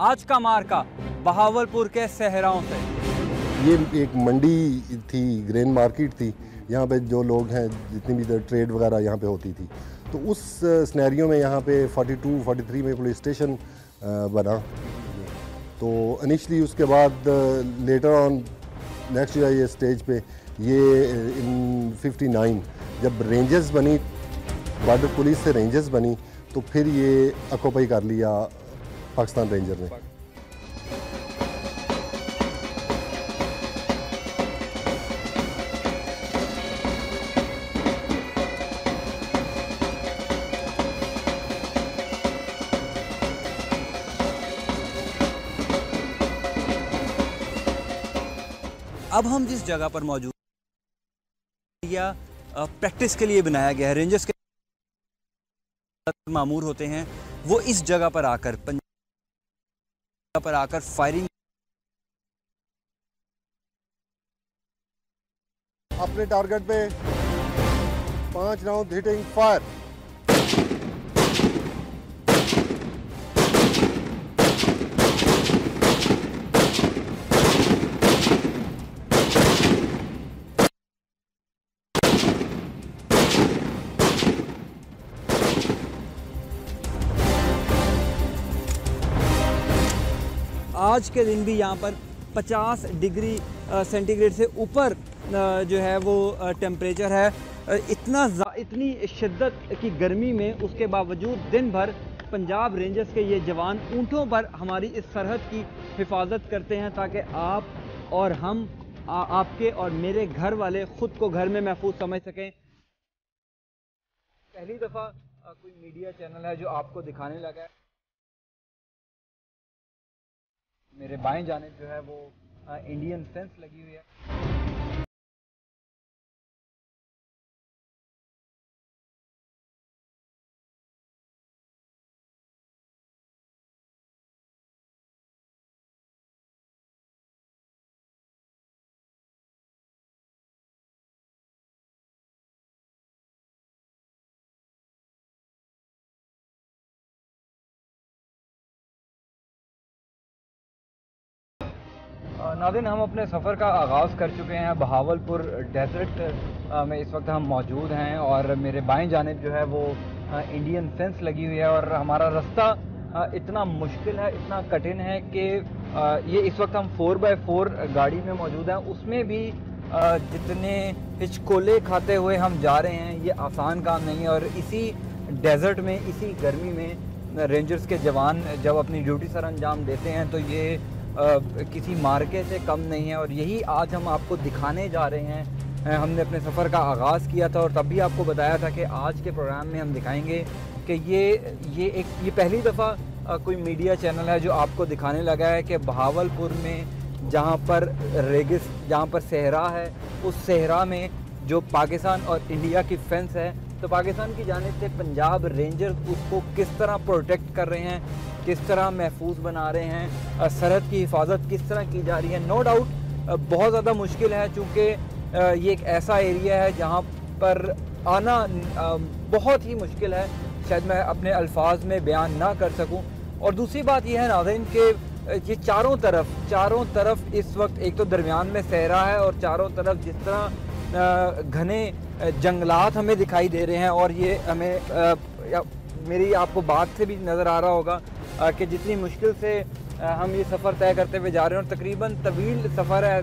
आज का मार्का बहावलपुर के सहराओं से। ये एक मंडी थी, ग्रेन मार्केट थी। यहाँ पे जो लोग हैं, जितनी भी ट्रेड वगैरह यहाँ पे होती थी, तो उस सिनेरियो में यहाँ पे 42, 43 में पुलिस स्टेशन बना। तो इनिशली उसके बाद लेटर ऑन नेक्स्ट ये स्टेज पे ये इन 59 जब रेंजर्स बनी, बॉर्डर पुलिस से रेंजर्स बनी, तो फिर ये ऑक्यूपाई कर लिया पाकिस्तान रेंजर ने। अब हम जिस जगह पर मौजूद या प्रैक्टिस के लिए बनाया गया है, रेंजर्स के मामूर होते हैं, वो इस जगह पर आकर फायरिंग अपने टारगेट पे 5 राउंड हिटिंग फायर। आज के दिन भी यहाँ पर 50 डिग्री सेंटीग्रेड से ऊपर जो है वो टेम्परेचर है। इतनी शिद्दत की गर्मी में उसके बावजूद दिन भर पंजाब रेंजर्स के ये जवान ऊँटों पर हमारी इस सरहद की हिफाजत करते हैं, ताकि आप और हम आपके और मेरे घर वाले ख़ुद को घर में महफूज समझ सकें। पहली दफ़ा कोई मीडिया चैनल है जो आपको दिखाने लगा है। मेरे बाएं जानिब जो है वो इंडियन फेंस लगी हुई है। नाज़रीन, हम अपने सफ़र का आगाज़ कर चुके हैं। बहावलपुर डेजर्ट में इस वक्त हम मौजूद हैं और मेरे बाएं जानिब जो है वो इंडियन फेंस लगी हुई है और हमारा रास्ता इतना मुश्किल है, इतना कठिन है कि ये इस वक्त हम 4x4 गाड़ी में मौजूद हैं। उसमें भी जितने हिचकोले खाते हुए हम जा रहे हैं, ये आसान काम नहीं है। और इसी डेजर्ट में, इसी गर्मी में रेंजर्स के जवान जब अपनी ड्यूटी सर अंजाम देते हैं तो ये किसी मार्के से कम नहीं है। और यही आज हम आपको दिखाने जा रहे हैं। हमने अपने सफ़र का आगाज़ किया था और तब भी आपको बताया था कि आज के प्रोग्राम में हम दिखाएंगे कि ये पहली दफ़ा कोई मीडिया चैनल है जो आपको दिखाने लगा है कि बहावलपुर में जहाँ पर सहरा है, उस सहरा में जो पाकिस्तान और इंडिया की फेंस है, तो पाकिस्तान की जानिब से पंजाब रेंजर्स उसको किस तरह प्रोटेक्ट कर रहे हैं, किस तरह महफूज बना रहे हैं, सरहद की हिफाजत किस तरह की जा रही है। नो डाउट बहुत ज़्यादा मुश्किल है, चूँकि ये एक ऐसा एरिया है जहाँ पर आना बहुत ही मुश्किल है, शायद मैं अपने अल्फाज में बयान ना कर सकूँ। और दूसरी बात यह है नाज़रीन कि ये चारों तरफ इस वक्त एक तो दरमियान में सहरा है और चारों तरफ जिस तरह घने जंगलात हमें दिखाई दे रहे हैं। और ये हमें मेरी आपको बात से भी नज़र आ रहा होगा कि जितनी मुश्किल से हम ये सफ़र तय करते हुए जा रहे हैं और तकरीबन तवील सफ़र है,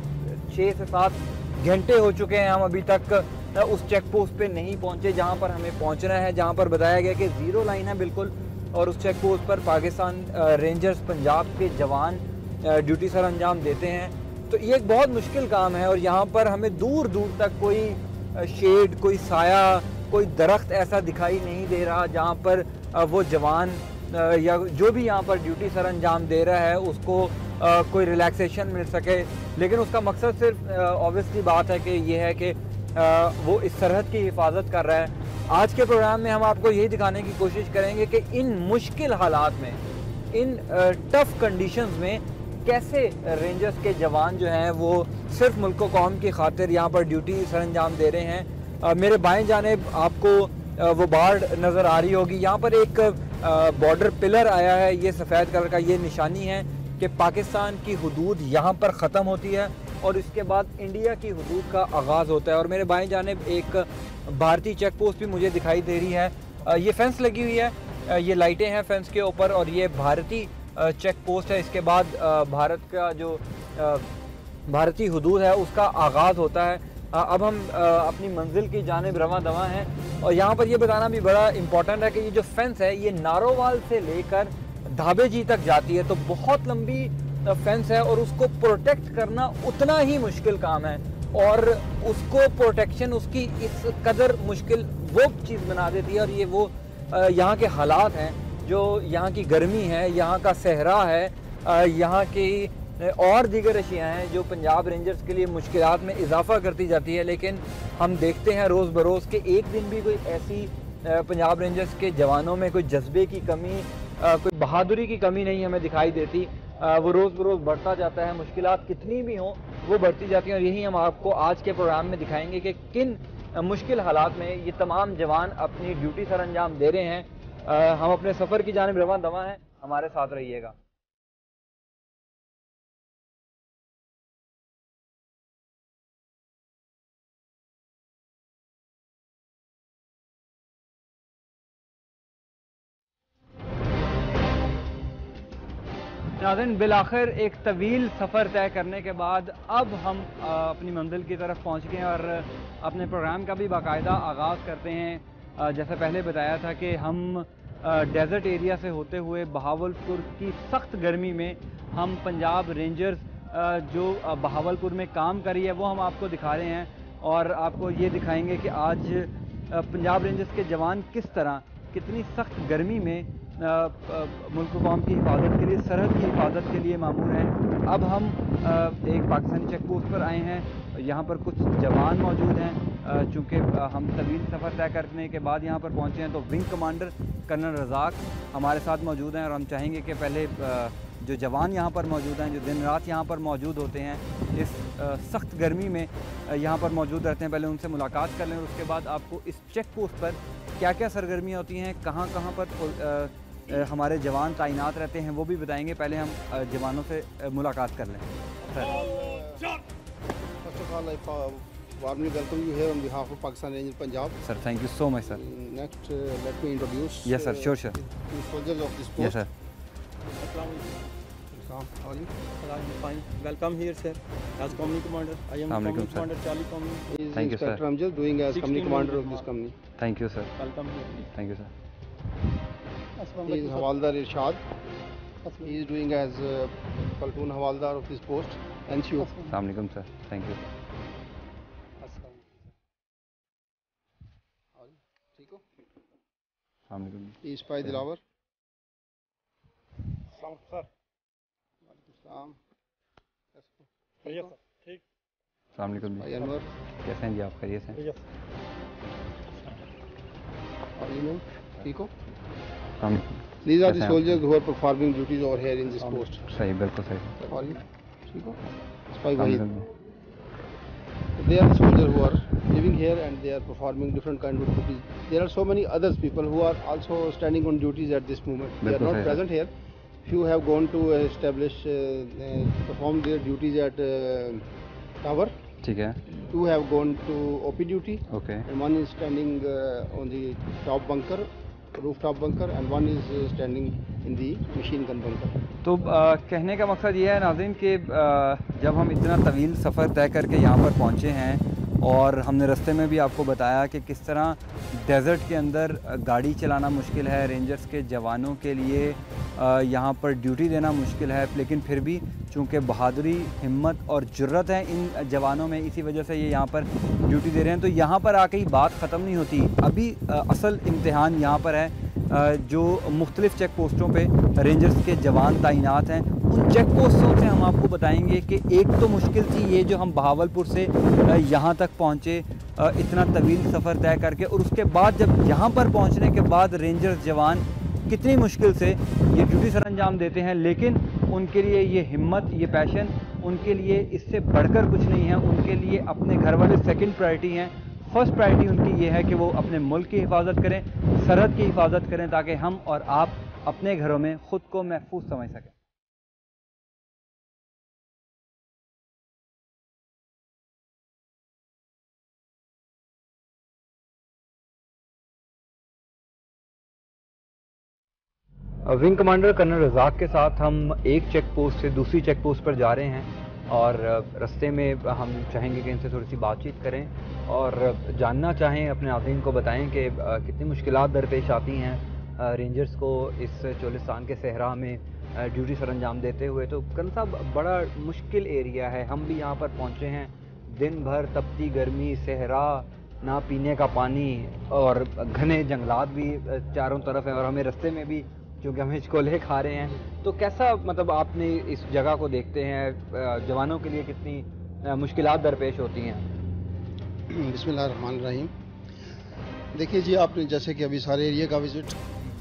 6 से 7 घंटे हो चुके हैं। हम अभी तक उस चेक पोस्ट पे नहीं पहुँचे जहाँ पर हमें पहुँचना है, जहाँ पर बताया गया कि ज़ीरो लाइन है बिल्कुल। और उस चेक पोस्ट पर पाकिस्तान रेंजर्स पंजाब के जवान ड्यूटी सर अंजाम देते हैं। तो ये एक बहुत मुश्किल काम है और यहाँ पर हमें दूर दूर तक कोई शेड, कोई साया, कोई दरख्त ऐसा दिखाई नहीं दे रहा जहाँ पर वो जवान या जो भी यहाँ पर ड्यूटी सर अंजाम दे रहा है उसको कोई रिलैक्सेशन मिल सके। लेकिन उसका मकसद सिर्फ ऑब्वियसली बात है कि ये है कि वो इस सरहद की हिफाजत कर रहा है। आज के प्रोग्राम में हम आपको यही दिखाने की कोशिश करेंगे कि इन मुश्किल हालात में, इन टफ़ कंडीशंस में कैसे रेंजर्स के जवान जो हैं वो सिर्फ मुल्क व कौम की खातिर यहाँ पर ड्यूटी सर अंजाम दे रहे हैं। मेरे बाएं जानिब आपको वो बाढ़ नज़र आ रही होगी। यहाँ पर एक बॉर्डर पिलर आया है, ये सफ़ेद कलर का, ये निशानी है कि पाकिस्तान की हदूद यहाँ पर ख़त्म होती है और इसके बाद इंडिया की हदूद का आगाज़ होता है। और मेरे बाएं जानिब एक भारतीय चेक पोस्ट भी मुझे दिखाई दे रही है। ये फेंस लगी हुई है, ये लाइटें हैं फेंस के ऊपर और ये भारतीय चेक पोस्ट है। इसके बाद भारत का जो भारतीय हदूद है उसका आगाज़ होता है। अब हम अपनी मंजिल की जानिब रवां दवा हैं और यहाँ पर ये बताना भी बड़ा इम्पोर्टेंट है कि ये जो फेंस है ये नारोवाल से लेकर धाबे जी तक जाती है, तो बहुत लंबी फेंस है और उसको प्रोटेक्ट करना उतना ही मुश्किल काम है और उसको प्रोटेक्शन उसकी इस कदर मुश्किल वो चीज़ बना देती है। और ये वो यहाँ के हालात हैं, जो यहाँ की गर्मी है, यहाँ का सहरा है, यहाँ की और दीगर अशियाँ हैं जो पंजाब रेंजर्स के लिए मुश्किलात में इजाफा करती जाती है। लेकिन हम देखते हैं रोज़ बरोज़ के एक दिन भी कोई ऐसी पंजाब रेंजर्स के जवानों में कोई जज्बे की कमी, कोई बहादुरी की कमी नहीं हमें दिखाई देती। वो रोज़ बरोज़ बढ़ता जाता है, मुश्किलात कितनी भी हों वो बढ़ती जाती हैं। और यही हम आपको आज के प्रोग्राम में दिखाएंगे कि किन मुश्किल हालात में ये तमाम जवान अपनी ड्यूटी सर अंजाम दे रहे हैं। हम अपने सफ़र की जानिब रवां दवा हैं, हमारे साथ रहिएगा। नाज़रीन, बिलाखिर एक तवील सफ़र तय करने के बाद अब हम अपनी मंजिल की तरफ पहुंच गए हैं और अपने प्रोग्राम का भी बाकायदा आगाज़ करते हैं। जैसे पहले बताया था कि हम डेजर्ट एरिया से होते हुए बहावलपुर की सख्त गर्मी में हम पंजाब रेंजर्स जो बहावलपुर में काम कर रही है वो हम आपको दिखा रहे हैं और आपको ये दिखाएंगे कि आज पंजाब रेंजर्स के जवान किस तरह कितनी सख्त गर्मी में मुल्क कौम की हिफाजत के लिए, सरहद की हिफाजत के लिए मामूर हैं। अब हम एक पाकिस्तानी चेक पोस्ट पर आए हैं, यहाँ पर कुछ जवान मौजूद हैं। चूँकि हम तवील सफ़र तय करने के बाद यहाँ पर पहुँचे हैं तो विंग कमांडर कर्नल रज़ाक हमारे साथ मौजूद हैं और हम चाहेंगे कि पहले जो जवान यहाँ पर मौजूद हैं, जो दिन रात यहाँ पर मौजूद होते हैं, इस सख्त गर्मी में यहाँ पर मौजूद रहते हैं, पहले उनसे मुलाकात कर लें और उसके बाद आपको इस चेक पोस्ट पर क्या क्या सरगर्मियाँ होती हैं, कहाँ कहाँ पर हमारे जवान तैनात रहते हैं वो भी बताएंगे। पहले हम जवानों से मुलाकात कर लें। First of all, I warmly welcome you here on behalf of Pakistan Rangers Punjab. Sir, thank you so much, sir. Next, let me introduce Yes, sir. Sure, sure. the soldiers of this post. Yes, sir. Islam, how are you? Fine. Welcome here, sir. As Company Commander, I am Assalamu alaikum, Company Commander Charlie Company. He is Thank you, sir. Inspector Amjad, doing as Company 16 Commander of members. this company. Thank you, sir. Welcome here. Thank you, sir. He is Havaldar Irshad. He is doing as Platoon Havaldar of this post. NCO. Assalamu alaikum, sir. Thank you. ठीक हो? Assalamu alaikum. He is Spy Dilawar. Sir. Islam. Yes, sir. ठीक. Assalamu alaikum. Spy Anwar. कैसे हैं जी आप? खैरियत से? Yes. How are you, man? ठीक हो? Assalamu alaikum. These are the कैसे हैं आप? soldiers who are performing duties over here in this post. सही, बिल्कुल सही। How are you? ठीक हो? Spy Assalamu Wahid. alaikum. They are the soldiers who are living here and they are performing different kind of duties. There are so many others people who are also standing on duties at this moment. They are Bilkul not sahi, present here. Few have gone to establish, perform their duties at tower. ठीक है। Two have gone to OP duty. Okay. And one is standing on the top bunker, rooftop bunker, and one is standing in the machine gun bunker. तो कहने का मकसद ये है नाज़रीन कि जब हम इतना तवील सफ़र तय करके यहाँ पर पहुँचे हैं और हमने रास्ते में भी आपको बताया कि किस तरह डेज़र्ट के अंदर गाड़ी चलाना मुश्किल है, रेंजर्स के जवानों के लिए यहाँ पर ड्यूटी देना मुश्किल है, लेकिन फिर भी चूँकि बहादुरी, हिम्मत और जुर्रत है इन जवानों में, इसी वजह से ये यहाँ पर ड्यूटी दे रहे हैं। तो यहाँ पर आके ही बात ख़त्म नहीं होती, अभी असल इम्तिहान यहाँ पर है। जो मुख्तलिफ़ चेक पोस्टों पे रेंजर्स के जवान तैनात हैं, उन चेक पोस्टों से हम आपको बताएंगे कि एक तो मुश्किल थी ये जो हम बहावलपुर से यहाँ तक पहुँचे इतना तवील सफ़र तय करके, और उसके बाद जब यहाँ पर पहुँचने के बाद रेंजर्स जवान कितनी मुश्किल से ये ड्यूटी सर अंजाम देते हैं, लेकिन उनके लिए ये हिम्मत, ये पैशन, उनके लिए इससे बढ़कर कुछ नहीं है। उनके लिए अपने घर वाले सेकंड प्रायोरिटी हैं, फर्स्ट प्रायोरिटी उनकी ये है कि वो अपने मुल्क की हिफाजत करें, सरहद की हिफाजत करें, ताकि हम और आप अपने घरों में ख़ुद को महफूज समझ सकें। विंग कमांडर कर्नल रज़ाक के साथ हम एक चेक पोस्ट से दूसरी चेक पोस्ट पर जा रहे हैं और रास्ते में हम चाहेंगे कि इनसे थोड़ी सी बातचीत करें और जानना चाहें, अपने नाज़रीन को बताएं कि कितनी मुश्किलात दरपेश आती हैं रेंजर्स को इस चोलिस्तान के सहरा में ड्यूटी सर अंजाम देते हुए। तो कर्नल साहब, बड़ा मुश्किल एरिया है, हम भी यहाँ पर पहुँचे हैं, दिन भर तपती गर्मी, सहरा, ना पीने का पानी और घने जंगलात भी चारों तरफ हैं और हमें रास्ते में भी क्योंकि हम हिचकोले खा रहे हैं। तो कैसा मतलब आपने इस जगह को देखते हैं, जवानों के लिए कितनी मुश्किलात दरपेश होती हैं? बिस्मिल्लाहिर्रहमानिर्रहीम। देखिए जी, आपने जैसे कि अभी सारे एरिया का विज़िट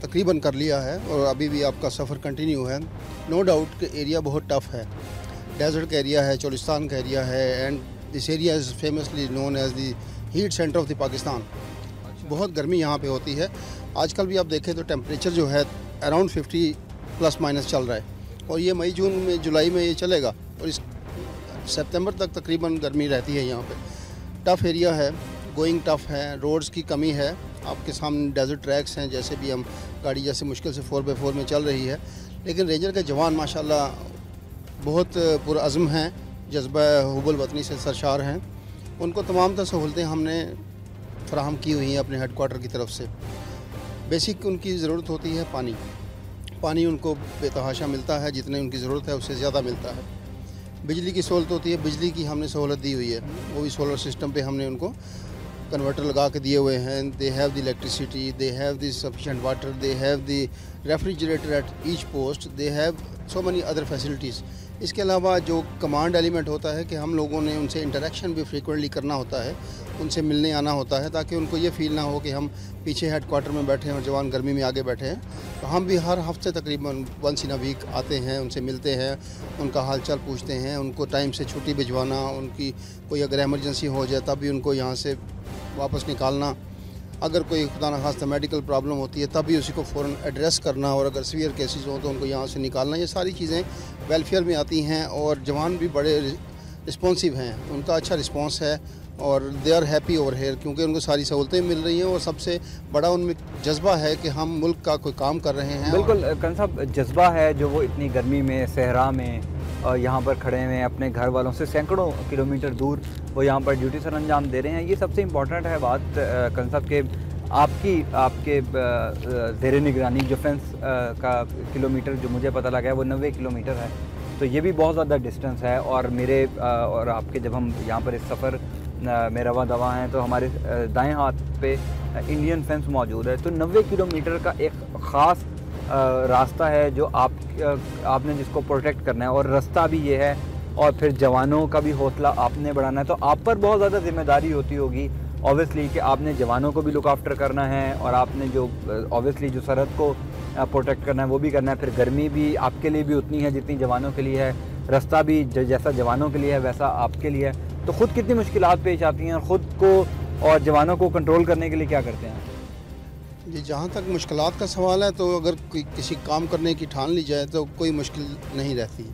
तकरीबन कर लिया है और अभी भी आपका सफ़र कंटिन्यू है। नो डाउट कि एरिया बहुत टफ़ है, डेजर्ट का एरिया है, चोलिस्तान का एरिया है, and this area is famously known as the heat centre of the Pakistan. बहुत गर्मी यहाँ पे होती है। आजकल भी आप देखें तो टेम्परेचर जो है अराउंड 50 प्लस माइनस चल रहा है और ये मई जून में जुलाई में ये चलेगा और इस सितंबर तक तकरीबन गर्मी रहती है। यहाँ पे टफ़ एरिया है, गोइंग टफ़ है, रोड्स की कमी है। आपके सामने डेजर्ट ट्रैक्स हैं, जैसे भी हम गाड़ी जैसे मुश्किल से 4x4 में चल रही है, लेकिन रेंजर के जवान माशाल्लाह बहुत पुरअज़्म हैं, जज्बा हुब्बुल वतनी से सरशार हैं। उनको तमाम तर सहूलतें हमने फराहम की हुई हैं अपने हेडक्वार्टर की तरफ से। बेसिक उनकी ज़रूरत होती है पानी उनको बेतहाशा मिलता है, जितने उनकी ज़रूरत है उससे ज़्यादा मिलता है। बिजली की सहूलत होती है, बिजली की हमने सहूलत दी हुई है, वो भी सोलर सिस्टम पे हमने उनको कन्वर्टर लगा के दिए हुए हैं। They have the electricity, they have the sufficient water, they have the refrigerator at each post, they have so money other facilities. इसके अलावा जो कमांड एलिमेंट होता है कि हम लोगों ने उनसे इंटरेक्शन भी फ्रीक्वेंटली करना होता है, उनसे मिलने आना होता है, ताकि उनको ये फील ना हो कि हम पीछे हेडक्वार्टर में बैठे हैं और जवान गर्मी में आगे बैठे हैं। तो हम भी हर हफ्ते तकरीबन वंस इन अ वीक आते हैं, उनसे मिलते हैं, उनका हालचाल पूछते हैं, उनको टाइम से छुट्टी भिजवाना, उनकी कोई अगर इमरजेंसी हो जाए तब भी उनको यहाँ से वापस निकालना, अगर कोई खुदा न खास्ता मेडिकल प्रॉब्लम होती है तब भी उसी को फ़ौरन एड्रेस करना, और अगर सीवियर केसेस हों तो उनको यहाँ से निकालना। ये सारी चीज़ें वेलफेयर में आती हैं और जवान भी बड़े रिस्पॉन्सिव हैं, उनका अच्छा रिस्पॉन्स है और they are happy over here, क्योंकि उनको सारी सहूलतें मिल रही हैं और सबसे बड़ा उनमें जज्बा है कि हम मुल्क का कोई काम कर रहे हैं। बिल्कुल कर्नल साहब, जज्बा है जो वो इतनी गर्मी में, सहरा में यहाँ पर खड़े हुए हैं, अपने घर वालों से सैकड़ों किलोमीटर दूर वो यहाँ पर ड्यूटी सर अंजाम दे रहे हैं। ये सबसे इम्पॉर्टेंट है बात कर्नल साहब के आपके ज़ेरे निगरानी जो फेंस का किलोमीटर जो मुझे पता लगा है वो 90 किलोमीटर है, तो ये भी बहुत ज़्यादा डिस्टेंस है। और मेरे और आपके जब हम यहाँ पर इस सफ़र में रवा दवा हैं तो हमारे दाएं हाथ पे इंडियन फेंस मौजूद है। तो 90 किलोमीटर का एक ख़ास रास्ता है जो आपने जिसको प्रोटेक्ट करना है, और रास्ता भी ये है और फिर जवानों का भी हौसला आपने बढ़ाना है। तो आप पर बहुत ज़्यादा जिम्मेदारी होती होगी ऑब्वियसली कि आपने जवानों को भी लुक आफ्टर करना है और आपने जो ऑब्वियसली जो सरहद को प्रोटेक्ट करना है वो भी करना है। फिर गर्मी भी आपके लिए भी उतनी है जितनी जवानों के लिए है, रास्ता भी जैसा जवानों के लिए है वैसा आपके लिए है। तो ख़ुद कितनी मुश्किलात पेश आती हैं और ख़ुद को और जवानों को कंट्रोल करने के लिए क्या करते हैं? जी, जहाँ तक मुश्किलात का सवाल है तो अगर किसी काम करने की ठान ली जाए तो कोई मुश्किल नहीं रहती।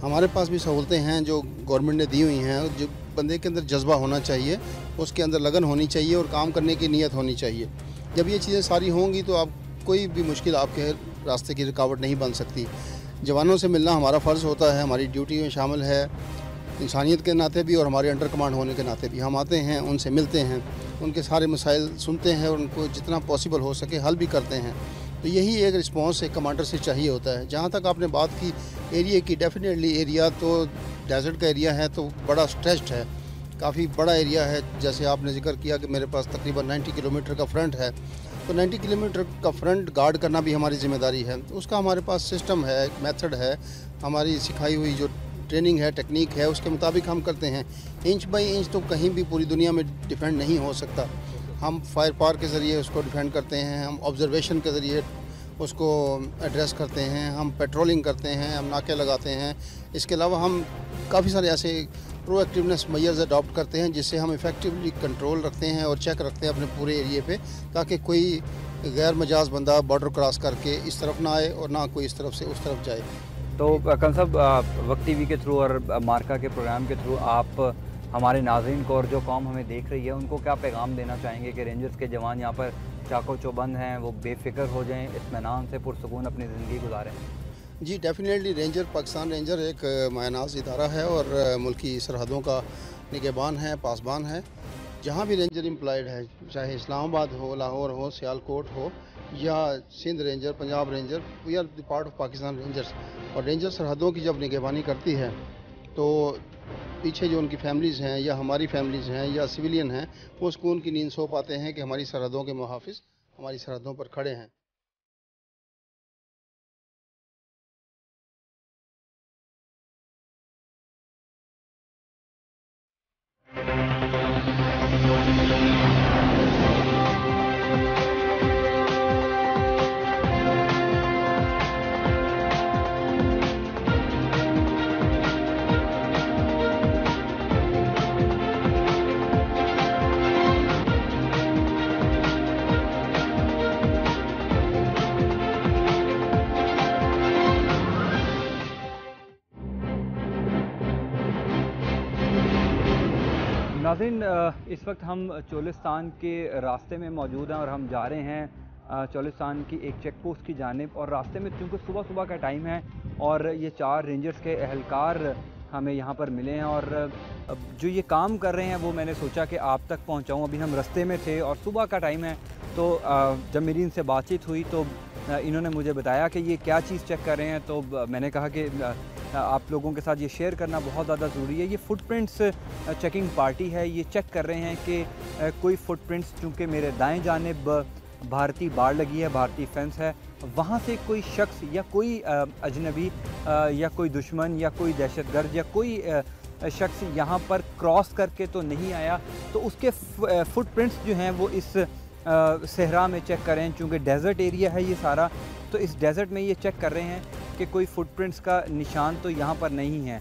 हमारे पास भी सहूलतें हैं जो गवर्नमेंट ने दी हुई हैं, जो बंदे के अंदर जज्बा होना चाहिए, उसके अंदर लगन होनी चाहिए और काम करने की नीयत होनी चाहिए। जब ये चीज़ें सारी होंगी तो आप कोई भी मुश्किल आपके रास्ते की रुकावट नहीं बन सकती। जवानों से मिलना हमारा फ़र्ज़ होता है, हमारी ड्यूटी में शामिल है, इंसानियत के नाते भी और हमारे अंडर कमांड होने के नाते भी। हम आते हैं, उनसे मिलते हैं, उनके सारे मसाइल सुनते हैं और उनको जितना पॉसिबल हो सके हल भी करते हैं। तो यही एक रिस्पॉन्स एक कमांडर से चाहिए होता है। जहाँ तक आपने बात की एरिया की, डेफिनेटली एरिया तो डेजर्ट का एरिया है तो बड़ा स्ट्रेच्ड है, काफ़ी बड़ा एरिया है। जैसे आपने जिक्र किया कि मेरे पास तकरीबन 90 किलोमीटर का फ्रंट है, तो 90 किलोमीटर का फ्रंट गार्ड करना भी हमारी ज़िम्मेदारी है। उसका हमारे पास सिस्टम है, मेथड है, हमारी सिखाई हुई जो ट्रेनिंग है, टेक्निक है, उसके मुताबिक हम करते हैं। इंच बाई इंच तो कहीं भी पूरी दुनिया में डिफेंड नहीं हो सकता। हम फायर पावर के ज़रिए उसको डिफेंड करते हैं, हम ऑब्जर्वेशन के ज़रिए उसको एड्रेस करते हैं, हम पेट्रोलिंग करते हैं, हम नाके लगाते हैं। इसके अलावा हम काफ़ी सारे ऐसे प्रोएक्टिवनेस मेजर्स अडॉप्ट करते हैं, जिससे हम इफ़ेक्टिवली कंट्रोल रखते हैं और चेक रखते हैं अपने पूरे एरिए पे, ताकि कोई गैर मजाज बंदा बॉर्डर क्रॉस करके इस तरफ ना आए और ना कोई इस तरफ से उस तरफ जाए। तो कौन साहब, वक्त टीवी के थ्रू और मार्का के प्रोग्राम के थ्रू आप हमारे नाज़रीन को और जो कौम हमें देख रही है उनको क्या पैगाम देना चाहेंगे कि रेंजर्स के जवान यहाँ पर चाको चौबंद हैं, वो बेफिक्र हो जाएं, इत्मीनान से पुरसकून अपनी ज़िंदगी गुजारें? जी डेफिनेटली रेंजर, पाकिस्तान रेंजर एक मायनाज इदारा है और मुल्की सरहदों का निगहबान है, पासबान है। जहाँ भी रेंजर एम्प्लॉयड है, चाहे इस्लामाबाद हो, लाहौर हो, सियालकोट हो या Sindh ranger, Punjab ranger, we are the part of Pakistan rangers. और रेंजर सरहदों की जब निगहबानी करती है तो पीछे जो उनकी फैमिलीज़ हैं या हमारी फैमिलीज़ हैं या सिविलियन हैं, वो सुकून की नींद सो पाते हैं कि हमारी सरहदों के मुहाफिज हमारी सरहदों पर खड़े हैं। नाज़रीन, इस वक्त हम चोलिस्तान के रास्ते में मौजूद हैं और हम जा रहे हैं चोलिस्तान की एक चेक पोस्ट की जानिब। और रास्ते में चूँकि सुबह सुबह का टाइम है और ये 4 रेंजर्स के एहलकार हमें यहाँ पर मिले हैं और जो ये काम कर रहे हैं वो मैंने सोचा कि आप तक पहुँचाऊँ। अभी हम रास्ते में थे और सुबह का टाइम है, तो जब मेरी इनसे बातचीत हुई तो इन्होंने मुझे बताया कि ये क्या चीज़ चेक कर रहे हैं। तो मैंने कहा कि आप लोगों के साथ ये शेयर करना बहुत ज़्यादा ज़रूरी है। ये फुटप्रिंट्स चेकिंग पार्टी है, ये चेक कर रहे हैं कि कोई फुटप्रिंट्स, चूँकि मेरे दाएं जानिब भारतीय बाड़ लगी है, भारतीय फेंस है, वहाँ से कोई शख्स या कोई अजनबी या कोई दुश्मन या कोई दहशतगर्द या कोई शख्स यहाँ पर क्रॉस करके तो नहीं आया। तो उसके फुटप्रिंट्स जो हैं वो इस सहरा में चेक कर रहे हैं। चूँकि डेज़र्ट एरिया है ये सारा, तो इस डेज़र्ट में ये चेक कर रहे हैं कि कोई फुटप्रिंट्स का निशान तो यहाँ पर नहीं है।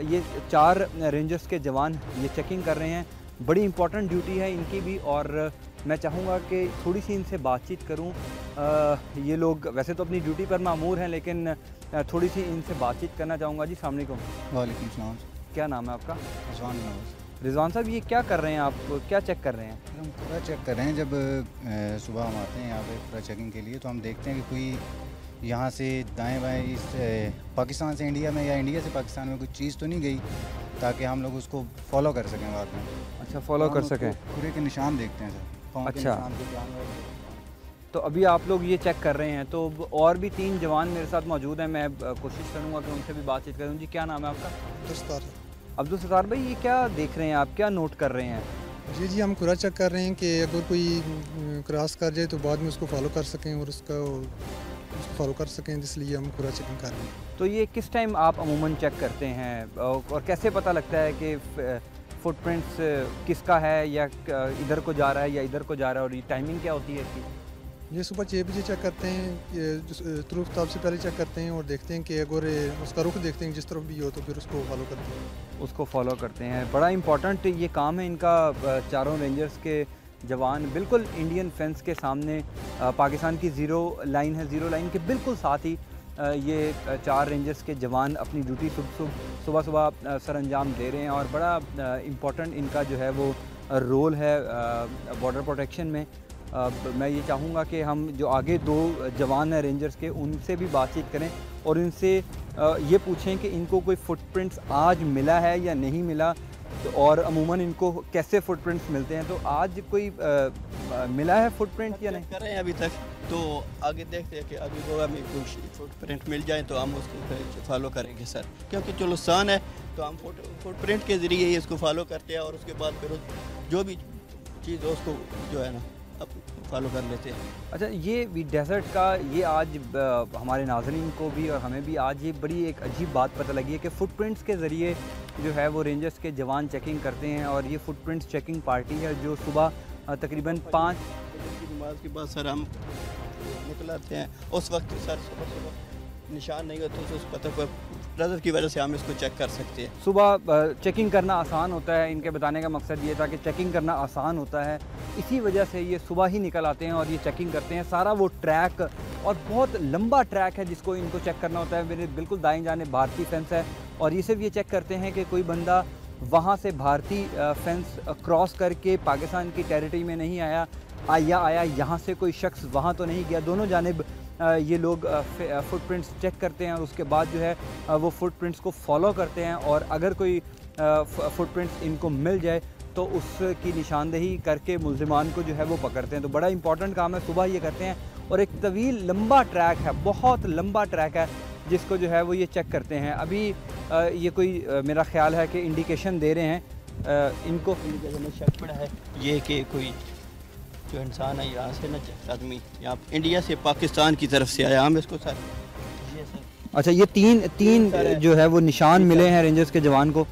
ये 4 रेंजर्स के जवान ये चेकिंग कर रहे हैं। बड़ी इंपॉर्टेंट ड्यूटी है इनकी भी और मैं चाहूँगा कि थोड़ी सी इनसे बातचीत करूँ। ये लोग वैसे तो अपनी ड्यूटी पर मामूर हैं, लेकिन थोड़ी सी इनसे बातचीत करना चाहूँगा। जी अस्सलाम वालेकुम। वालेकुम सलाम। क्या नाम है आपका? रिजवान। रिजवान साहब, ये क्या कर रहे हैं आप, क्या चेक कर रहे हैं? हम पूरा चेक कर रहे हैं। जब सुबह हम आते हैं यहाँ पे पूरा चेकिंग के लिए, तो हम देखते हैं कि कोई यहाँ से दाएं बाएं इस पाकिस्तान से इंडिया में या इंडिया से पाकिस्तान में कोई चीज़ तो नहीं गई, ताकि हम लोग उसको फॉलो कर सकें बाद में। अच्छा, फॉलो कर सकें। पूरे के निशान देखते हैं सर, पाँव के अच्छा। निशान के जानवर। तो अभी आप लोग ये चेक कर रहे हैं, तो और भी 3 जवान मेरे साथ मौजूद हैं। मैं कोशिश करूँगा कि उनसे भी बातचीत करूँ। जी क्या नाम है आपका? अब्दुल सत्तार भाई, ये क्या देख रहे हैं आप, क्या नोट कर रहे हैं? जी हम पूरा चेक कर रहे हैं कि अगर कोई क्रॉस कर जाए तो बाद में उसको फॉलो कर सकें और उसको फॉलो कर सकें, इसलिए हम पूरा चेकिंग कर रहे हैं। तो ये किस टाइम आप अमूमन चेक करते हैं और कैसे पता लगता है कि फुटप्रिंट्स किसका है या इधर को जा रहा है या इधर को जा रहा है, और ये टाइमिंग क्या होती है इसकी? ये सुबह 6 बजे चेक करते हैं, तुरुफ ताब से पहले चेक करते हैं और देखते हैं कि अगर उसका रुख देखते हैं जिस तरफ भी हो तो फिर उसको फॉलो करते हैं। उसको फॉलो करते हैं। बड़ा इंपॉर्टेंट ये काम है इनका। 4 रेंजर्स के जवान बिल्कुल इंडियन फेंस के सामने, पाकिस्तान की ज़ीरो लाइन है, ज़ीरो लाइन के बिल्कुल साथ ही ये 4 रेंजर्स के जवान अपनी ड्यूटी सुबह सुबह सर अंजाम दे रहे हैं। और बड़ा इम्पॉर्टेंट इनका जो है वो रोल है बॉर्डर प्रोटेक्शन में। मैं ये चाहूँगा कि हम जो आगे 2 जवान हैं रेंजर्स के, उनसे भी बातचीत करें और इनसे ये पूछें कि इनको कोई फुटप्रिंट्स आज मिला है या नहीं मिला, तो और अमूमन इनको कैसे फुटप्रिंट्स मिलते हैं। तो आज कोई मिला है फुटप्रिंट या नहीं? कर रहे हैं अभी तक, तो आगे देखते हैं कि अभी वो हमें कोई फुटप्रिंट मिल जाए तो हम उसको फॉलो करेंगे सर, क्योंकि चोलिस्तान है तो हम फुटप्रिंट के ज़रिए ही इसको फॉलो करते हैं और उसके बाद फिर जो भी चीज़ है उसको जो है ना फॉलो कर लेते हैं। अच्छा, ये भी डेजर्ट का, ये आज हमारे नाज़रीन को भी और हमें भी आज ये बड़ी एक अजीब बात पता लगी है कि फुटप्रिंट्स के ज़रिए जो है वो रेंजर्स के जवान चेकिंग करते हैं। और ये फुटप्रिंट्स चेकिंग पार्टी है जो सुबह तकरीबन 5 की नमाज के बाद सर हम निकल आते हैं। उस वक्त सर सुबह निशान नहीं होते तो उस पता पर नज़र की वजह से हम इसको चेक कर सकते हैं। सुबह चेकिंग करना आसान होता है, इनके बताने का मकसद ये था कि चेकिंग करना आसान होता है, इसी वजह से ये सुबह ही निकल आते हैं और ये चेकिंग करते हैं। सारा वो ट्रैक और बहुत लंबा ट्रैक है जिसको इनको चेक करना होता है। मेरे बिल्कुल दाएं जाने भारतीय फेंस है और ये सिर्फ ये चेक करते हैं कि कोई बंदा वहाँ से भारतीय फेंस क्रॉस करके पाकिस्तान की टेरिटरी में नहीं आया यहाँ से कोई शख्स वहाँ तो नहीं गया। दोनों जानिब ये लोग फुटप्रिंट्स चेक करते हैं और उसके बाद जो है वो फुटप्रिंट्स को फॉलो करते हैं और अगर कोई फुटप्रिंट्स इनको मिल जाए तो उसकी निशानदेही करके मुल्ज़िमान को जो है वो पकड़ते हैं। तो बड़ा इंपॉर्टेंट काम है, सुबह ये करते हैं और एक तवील लंबा ट्रैक है, बहुत लंबा ट्रैक है जिसको जो है वो ये चेक करते हैं। अभी ये कोई मेरा ख्याल है कि इंडिकेशन दे रहे हैं इनको में शक पड़ा है ये कि कोई जो इंसान है यहाँ से ना आदमी यहाँ इंडिया से पाकिस्तान की तरफ से आया। हम इसको सर ये सर अच्छा ये तीन जो है वो निशान मिले हैं रेंजर्स के जवान को।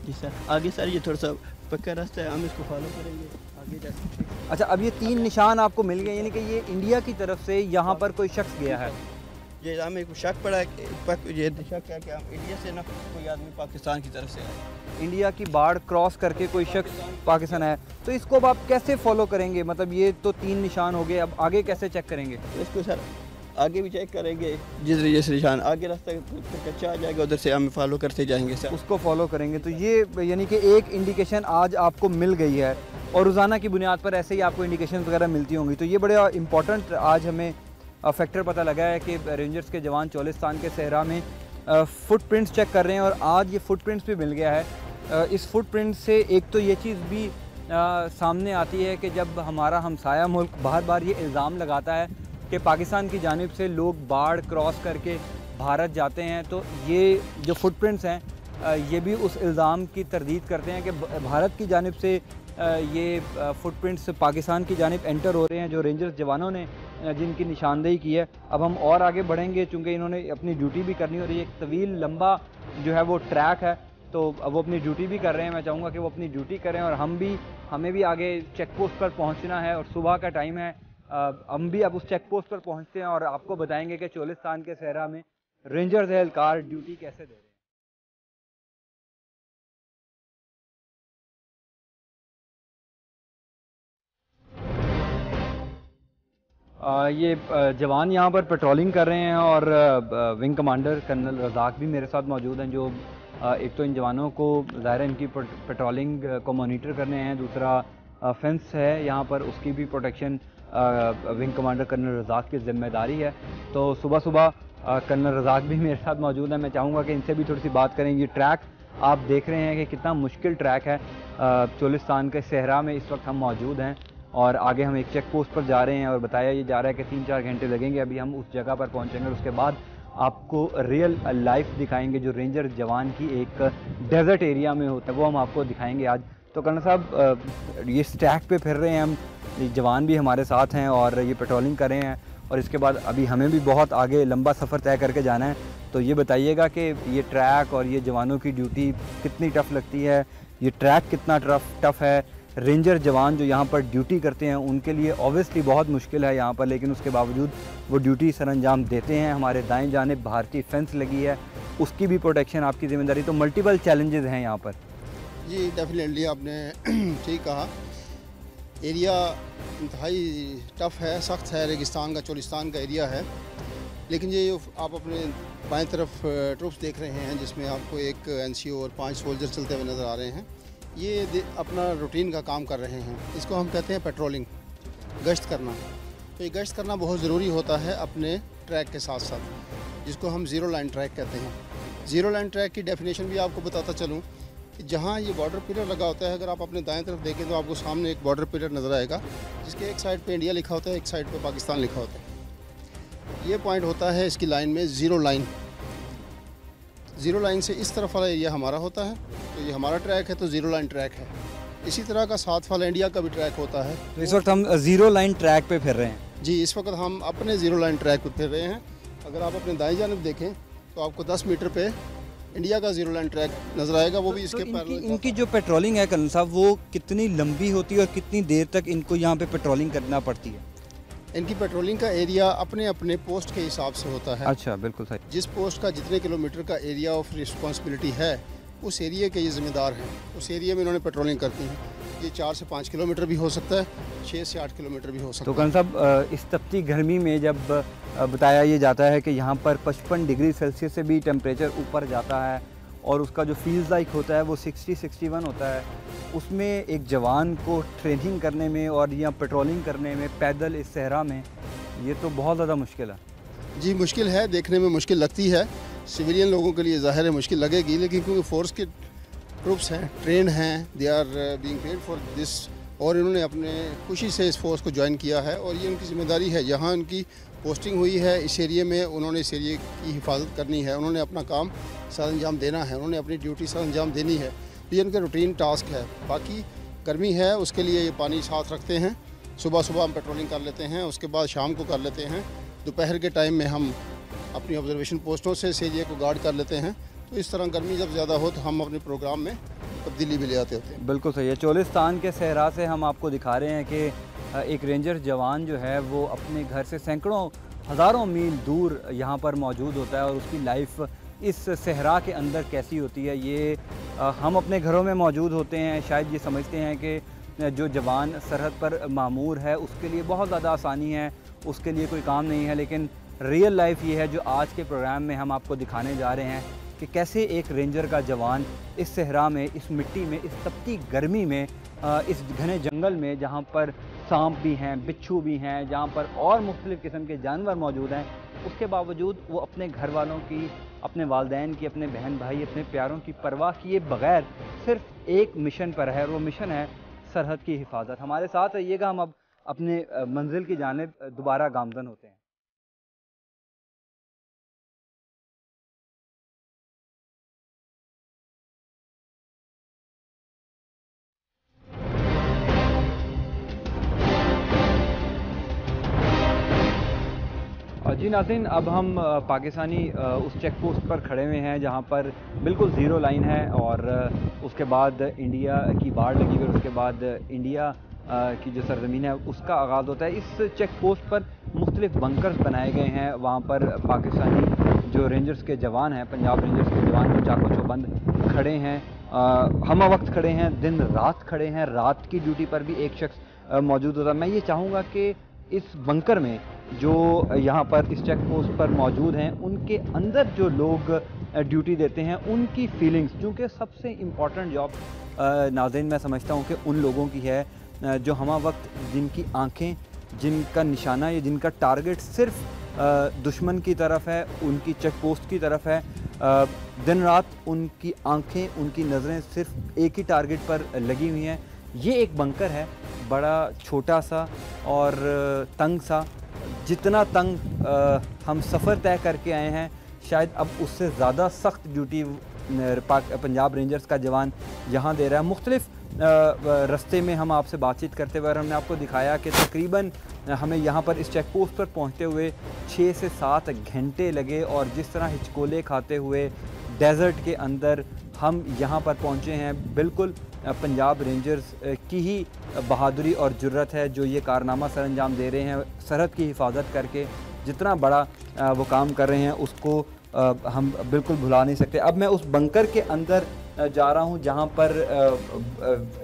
जी सर आगे सर ये थोड़ा सा पक्का रास्ता है, हम इसको फॉलो करेंगे आगे जा सकते हैं। अच्छा अब ये 3 निशान आपको मिल गए, यानी कि ये इंडिया की तरफ से यहाँ पर कोई शख्स गया है। ये हमें को शक पड़ा है ये शक है कि हम इंडिया से ना कोई आदमी पाकिस्तान की तरफ से आए, इंडिया की बाढ़ क्रॉस करके कोई शख्स पाकिस्तान आया। तो इसको अब आप कैसे फॉलो करेंगे? मतलब ये तो 3 निशान हो गए, अब आगे कैसे चेक करेंगे? इसको सर आगे भी चेक करेंगे, जिस निशान आगे रास्ता कच्चा आ जाएगा उधर से हम फॉलो करते जाएंगे सर, उसको फॉलो करेंगे। तो ये यानी कि एक इंडिकेशन आज आपको मिल गई है और रोज़ाना की बुनियाद पर ऐसे ही आपको इंडिकेशन वगैरह मिलती होंगी। तो ये बड़ा इंपॉर्टेंट आज हमें फैक्टर पता लगा है कि रेंजर्स के जवान चोलिस्तान के सहरा में फुटप्रिंट्स चेक कर रहे हैं और आज ये फुटप्रिंट्स भी मिल गया है। इस फुटप्रिंट से एक तो ये चीज़ भी सामने आती है कि जब हमारा हमसाया मुल्क बार बार ये इल्ज़ाम लगाता है कि पाकिस्तान की जानिब से लोग बाढ़ क्रॉस करके भारत जाते हैं, तो ये जो फुटप्रिंट्स हैं ये भी उस इल्ज़ाम की तरदीद करते हैं कि भारत की जानिब से ये फुटप्रिंट्स पाकिस्तान की जानिब एंटर हो रहे हैं, जो रेंजर्स जवानों ने जिनकी निशानदेही की है। अब हम और आगे बढ़ेंगे चूँकि इन्होंने अपनी ड्यूटी भी करनी हो रही है, एक तवील लंबा जो है वो ट्रैक है, तो अब वो अपनी ड्यूटी भी कर रहे हैं। मैं चाहूँगा कि वो अपनी ड्यूटी करें और हमें भी आगे चेक पोस्ट पर पहुँचना है और सुबह का टाइम है। हम भी अब उस चेक पोस्ट पर पहुँचते हैं और आपको बताएंगे कि चोलिस्तान के सहरा में रेंजर्स एहलकार ड्यूटी कैसे दे रहे हैं। ये जवान यहाँ पर पेट्रोलिंग कर रहे हैं और विंग कमांडर कर्नल रज़ाक भी मेरे साथ मौजूद हैं, जो एक तो इन जवानों को ज़ाहिर है इनकी पेट्रोलिंग को मॉनिटर करने हैं, दूसरा फेंस है यहाँ पर उसकी भी protection wing commander colonel Razzaq की ज़िम्मेदारी है। तो सुबह सुबह कर्नल रज़ाक भी मेरे साथ मौजूद हैं, मैं चाहूँगा कि इनसे भी थोड़ी सी बात करें। ये ट्रैक आप देख रहे हैं कि कितना मुश्किल ट्रैक है, चोलिस्तान के सहरा में इस वक्त हम मौजूद हैं और आगे हम एक चेक पोस्ट पर जा रहे हैं और बताया ये जा रहा है कि 3-4 घंटे लगेंगे। अभी हम उस जगह पर पहुंचेंगे और उसके बाद आपको रियल लाइफ दिखाएंगे जो रेंजर जवान की एक डेजर्ट एरिया में होता है, वो हम आपको दिखाएंगे आज। तो कर्नल साहब ये स्टैक पे फिर रहे हैं हम, जवान भी हमारे साथ हैं और ये पेट्रोलिंग कर रहे हैं और इसके बाद अभी हमें भी बहुत आगे लंबा सफ़र तय करके जाना है। तो ये बताइएगा कि ये ट्रैक और ये जवानों की ड्यूटी कितनी टफ़ लगती है, ये ट्रैक कितना टफ़ है, रेंजर जवान जो यहाँ पर ड्यूटी करते हैं उनके लिए ऑब्वियसली बहुत मुश्किल है यहाँ पर, लेकिन उसके बावजूद वो ड्यूटी सरअंजाम देते हैं। हमारे दाएं जानिब भारतीय फेंस लगी है, उसकी भी प्रोटेक्शन आपकी ज़िम्मेदारी। तो मल्टीपल चैलेंजेस हैं यहाँ पर। जी डेफिनेटली आपने ठीक कहा, एरिया इंतहाई टफ़ है, सख्त है, रेगिस्तान का चोलिस्तान का एरिया है। लेकिन ये आप अपने बाएं तरफ ट्रूप्स देख रहे हैं जिसमें आपको एक NCO और 5 सोल्जर चलते हुए नज़र आ रहे हैं। ये अपना रूटीन का काम कर रहे हैं, इसको हम कहते हैं पेट्रोलिंग, गश्त करना। तो ये गश्त करना बहुत ज़रूरी होता है अपने ट्रैक के साथ साथ, जिसको हम ज़ीरो लाइन ट्रैक कहते हैं। ज़ीरो लाइन ट्रैक की डेफिनेशन भी आपको बताता चलूँ कि जहाँ ये बॉर्डर पिलर लगा होता है, अगर आप अपने दाएं तरफ देखें तो आपको सामने एक बॉर्डर पिलर नज़र आएगा जिसके एक साइड पे इंडिया लिखा होता है, एक साइड पे पाकिस्तान लिखा होता है। ये पॉइंट होता है इसकी लाइन में ज़ीरो लाइन। ज़ीरो लाइन से इस तरफ वाला एरिया हमारा होता है, तो ये हमारा ट्रैक है, तो ज़ीरो लाइन ट्रैक है। इसी तरह का साथ वाला इंडिया का भी ट्रैक होता है। तो इस वक्त हम ज़ीरो लाइन ट्रैक पे फिर रहे हैं। जी इस वक्त हम अपने ज़ीरो लाइन ट्रैक पे फिर रहे हैं। अगर आप अपने दाएं जानिब देखें तो आपको 10 मीटर पे इंडिया का ज़ीरो लाइन ट्रैक नज़र आएगा, वो भी इसके पैरेलल। इनकी जो पेट्रोलिंग है कर्नल साहब, वो कितनी लंबी होती है और कितनी देर तक इनको यहाँ पे पेट्रोलिंग करना पड़ती है? इनकी पेट्रोलिंग का एरिया अपने अपने पोस्ट के हिसाब से होता है। अच्छा, बिल्कुल सही। जिस पोस्ट का जितने किलोमीटर का एरिया ऑफ रिस्पॉन्सिबिलिटी है उस एरिया के ये ज़िम्मेदार हैं, उस एरिया में इन्होंने पेट्रोलिंग करती हैं। ये 4 से 5 किलोमीटर भी हो सकता है, 6 से 8 किलोमीटर भी हो सकता तो है। कौन साहब, इस तपती गर्मी में जब बताया ये जाता है कि यहाँ पर 55 डिग्री सेल्सियस से भी टेम्परेचर ऊपर जाता है और उसका जो फील्स लाइक होता है वो 60-61 होता है, उसमें एक जवान को ट्रेनिंग करने में और या पेट्रोलिंग करने में पैदल इस सहरा में, ये तो बहुत ज़्यादा मुश्किल है। जी मुश्किल है, देखने में मुश्किल लगती है, सिविलियन लोगों के लिए ज़ाहिर है मुश्किल लगेगी, लेकिन क्योंकि फोर्स के ट्रूप्स हैं, ट्रेन हैं, they are being paid for this, और इन्होंने अपने खुशी से इस फोर्स को ज्वाइन किया है और ये उनकी ज़िम्मेदारी है। जहाँ उनकी पोस्टिंग हुई है इस एरिए में, उन्होंने इस एरिए की हिफाजत करनी है, उन्होंने अपना काम सर अंजाम देना है, उन्होंने अपनी ड्यूटी सर अंजाम देनी है। तो ये उनका रूटीन टास्क है। बाकी गर्मी है उसके लिए ये पानी साथ रखते हैं, सुबह सुबह हम पेट्रोलिंग कर लेते हैं, उसके बाद शाम को कर लेते हैं, दोपहर के टाइम में हम अपनी ऑब्जर्वेशन पोस्टों से इस एरिया को गार्ड कर लेते हैं। तो इस तरह गर्मी जब ज़्यादा हो तो हम अपने प्रोग्राम में तब्दीली भी ले आते होते हैं। बिल्कुल सही है। चोलिस्तान के सहरा से हम आपको दिखा रहे हैं कि एक रेंजर जवान जो है वो अपने घर से सैकड़ों हज़ारों मील दूर यहाँ पर मौजूद होता है और उसकी लाइफ इस सहरा के अंदर कैसी होती है, ये हम अपने घरों में मौजूद होते हैं, शायद ये समझते हैं कि जो जवान सरहद पर मामूर है उसके लिए बहुत ज़्यादा आसानी है, उसके लिए कोई काम नहीं है, लेकिन रियल लाइफ ये है जो आज के प्रोग्राम में हम आपको दिखाने जा रहे हैं कि कैसे एक रेंजर का जवान इस सहरा में, इस मिट्टी में, इस तपती गर्मी में, इस घने जंगल में जहाँ पर सांप भी हैं, बिच्छू भी हैं, जहाँ पर और मुख्तलिफ़ किस्म के जानवर मौजूद हैं, उसके बावजूद वो अपने घर वालों की, अपने वालदैन की, अपने बहन भाई, अपने प्यारों की परवाह किए बग़ैर सिर्फ़ एक मिशन पर है और वो मिशन है सरहद की हिफाजत। हमारे साथ रहिएगा, हम अब अपने मंजिल की जानिब दोबारा गामज़न होते हैं। जी नाज़रीन, अब हम पाकिस्तानी उस चेक पोस्ट पर खड़े हुए हैं जहाँ पर बिल्कुल ज़ीरो लाइन है और उसके बाद इंडिया की बाड़ लगी हुई और उसके बाद इंडिया की जो सरज़मीन है उसका आगाज़ होता है। इस चेक पोस्ट पर मुख्तलिफ़ बंकर्स बनाए गए हैं, वहाँ पर पाकिस्तानी जो रेंजर्स के जवान हैं, पंजाब रेंजर्स के जवान जो चाको चौबंद खड़े हैं, हम वक्त खड़े हैं, दिन रात खड़े हैं, रात की ड्यूटी पर भी एक शख्स मौजूद होता है। मैं ये चाहूँगा कि इस बंकर में जो यहाँ पर इस चेक पोस्ट पर मौजूद हैं उनके अंदर जो लोग ड्यूटी देते हैं उनकी फीलिंग्स, क्योंकि सबसे इम्पॉर्टेंट जॉब नाज़रीन मैं समझता हूँ कि उन लोगों की है जो हमा वक्त जिनकी आंखें, जिनका निशाना या जिनका टारगेट सिर्फ दुश्मन की तरफ है, उनकी चेक पोस्ट की तरफ है, दिन रात उनकी आंखें, उनकी नज़रें सिर्फ एक ही टारगेट पर लगी हुई हैं। ये एक बंकर है, बड़ा छोटा सा और तंग सा, जितना तंग हम सफ़र तय करके आए हैं शायद अब उससे ज़्यादा सख्त ड्यूटी पंजाब रेंजर्स का जवान यहाँ दे रहा है। मुख्तलिफ़ रास्ते में हम आपसे बातचीत करते हुए हमने आपको दिखाया कि तकरीबन हमें यहाँ पर इस चेक पोस्ट पर पहुँचते हुए 6 से 7 घंटे लगे और जिस तरह हिचकोले खाते हुए डेज़र्ट के अंदर हम यहाँ पर पहुँचे हैं, बिल्कुल पंजाब रेंजर्स की ही बहादुरी और जुर्रत है जो ये कारनामा सर अंजाम दे रहे हैं। सरहद की हिफाजत करके जितना बड़ा वो काम कर रहे हैं उसको हम बिल्कुल भुला नहीं सकते। अब मैं उस बंकर के अंदर जा रहा हूँ जहाँ पर